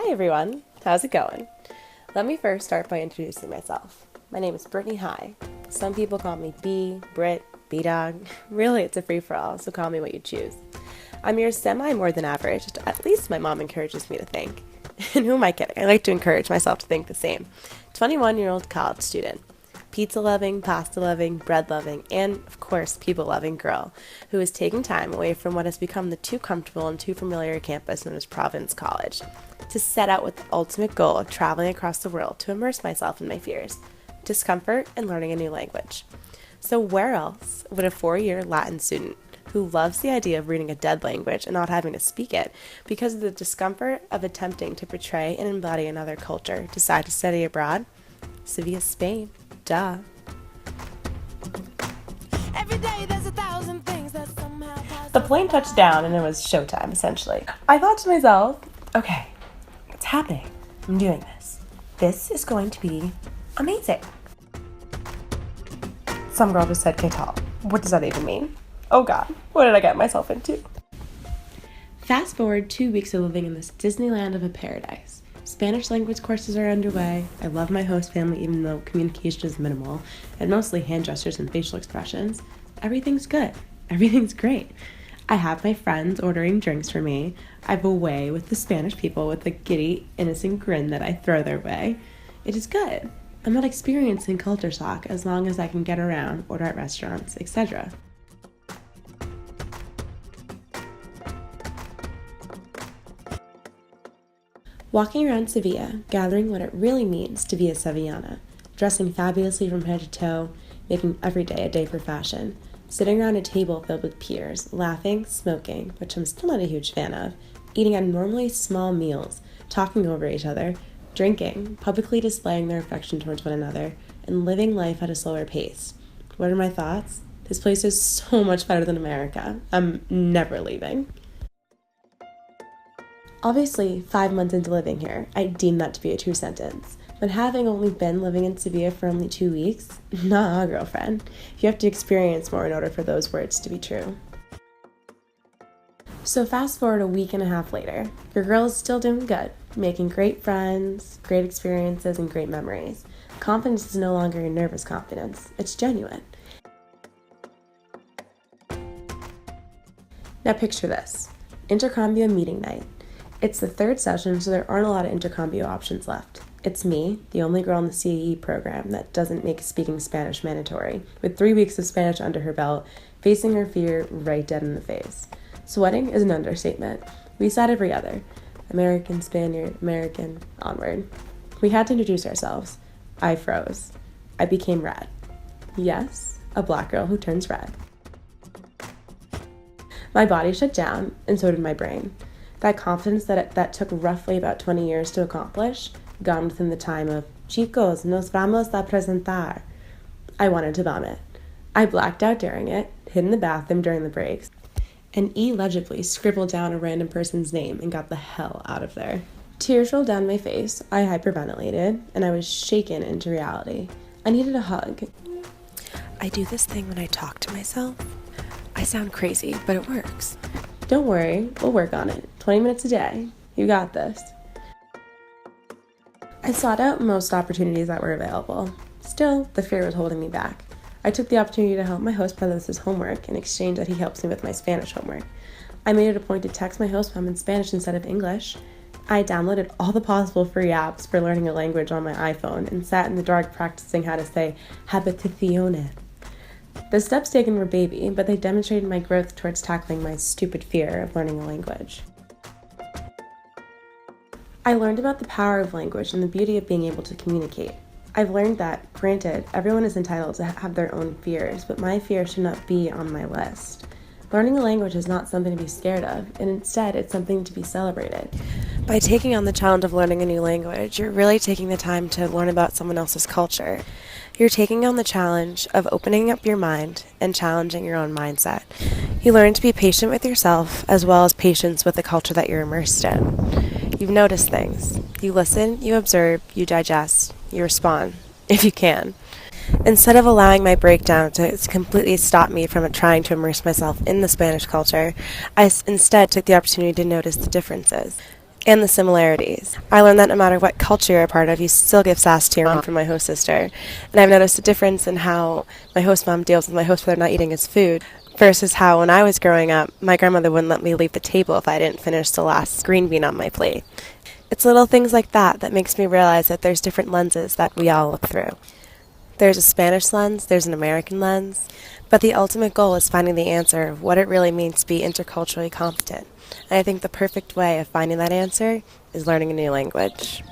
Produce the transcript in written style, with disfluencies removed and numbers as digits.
Hi everyone, how's it going? Let me first start by introducing myself. My name is Brittney. Hi. Some people call me B, Brit, B-Dog. Really, it's a free-for-all, so call me what you choose. I'm your semi-more than average, at least my mom encourages me to think. And who am I kidding? I like to encourage myself to think the same. 21-year-old college student. Pizza-loving, pasta-loving, bread-loving, and, of course, people-loving girl who is taking time away from what has become the too comfortable and too familiar campus known as Province College to set out with the ultimate goal of traveling across the world to immerse myself in my fears, discomfort, and learning a new language. So where else would a 4-year Latin student who loves the idea of reading a dead language and not having to speak it because of the discomfort of attempting to portray and embody another culture decide to study abroad? Sevilla, Spain. Duh. Every day there's 1,000 things that somehow the plane touched down and it was showtime, essentially. I thought to myself, okay, it's happening. I'm doing this. This is going to be amazing. Some girl just said, "Que tal?" What does that even mean? Oh God, what did I get myself into? Fast forward 2 weeks of living in this Disneyland of a paradise. Spanish language courses are underway. I love my host family even though communication is minimal and mostly hand gestures and facial expressions. Everything's good. Everything's great. I have my friends ordering drinks for me. I'm away with the Spanish people with a giddy, innocent grin that I throw their way. It is good. I'm not experiencing culture shock as long as I can get around, order at restaurants, etc. Walking around Sevilla, gathering what it really means to be a Sevillana, dressing fabulously from head to toe, making every day a day for fashion, sitting around a table filled with peers, laughing, smoking, which I'm still not a huge fan of, eating abnormally small meals, talking over each other, drinking, publicly displaying their affection towards one another, and living life at a slower pace. What are my thoughts? This place is so much better than America. I'm never leaving. Obviously, 5 months into living here, I deem that to be a true sentence. But having only been living in Sevilla for only 2 weeks, nah, girlfriend. You have to experience more in order for those words to be true. So fast forward a week and a half later, your girl is still doing good, making great friends, great experiences, and great memories. Confidence is no longer a nervous confidence, it's genuine. Now picture this, Intercambio meeting night. It's the third session, so there aren't a lot of intercambio options left. It's me, the only girl in the CAE program that doesn't make speaking Spanish mandatory, with 3 weeks of Spanish under her belt, facing her fear right dead in the face. Sweating is an understatement. We sat every other. American, Spaniard, American, onward. We had to introduce ourselves. I froze. I became red. Yes, a black girl who turns red. My body shut down, and so did my brain. That confidence that took roughly about 20 years to accomplish, gone within the time of, "Chicos, nos vamos a presentar." I wanted to vomit. I blacked out during it, hid in the bathroom during the breaks, and illegibly scribbled down a random person's name and got the hell out of there. Tears rolled down my face, I hyperventilated, and I was shaken into reality. I needed a hug. I do this thing when I talk to myself. I sound crazy, but it works. Don't worry, we'll work on it. 20 minutes a day. You got this. I sought out most opportunities that were available. Still, the fear was holding me back. I took the opportunity to help my host brother with his homework in exchange that he helps me with my Spanish homework. I made it a point to text my host mom in Spanish instead of English. I downloaded all the possible free apps for learning a language on my iPhone and sat in the dark practicing how to say habitaciones. The steps taken were baby, but they demonstrated my growth towards tackling my stupid fear of learning a language. I learned about the power of language and the beauty of being able to communicate. I've learned that, granted, everyone is entitled to have their own fears, but my fear should not be on my list. Learning a language is not something to be scared of, and instead it's something to be celebrated. By taking on the challenge of learning a new language, you're really taking the time to learn about someone else's culture. You're taking on the challenge of opening up your mind and challenging your own mindset. You learn to be patient with yourself as well as patience with the culture that you're immersed in. You've noticed things. You listen, you observe, you digest, you respond, if you can. Instead of allowing my breakdown to completely stop me from trying to immerse myself in the Spanish culture, I instead took the opportunity to notice the differences. and the similarities. I learned that no matter what culture you're a part of, you still give sass to your mom from my host sister. And I've noticed a difference in how my host mom deals with my host brother not eating his food versus how when I was growing up, my grandmother wouldn't let me leave the table if I didn't finish the last green bean on my plate. It's little things like that that makes me realize that there's different lenses that we all look through. There's a Spanish lens, there's an American lens, but the ultimate goal is finding the answer of what it really means to be interculturally competent. And I think the perfect way of finding that answer is learning a new language.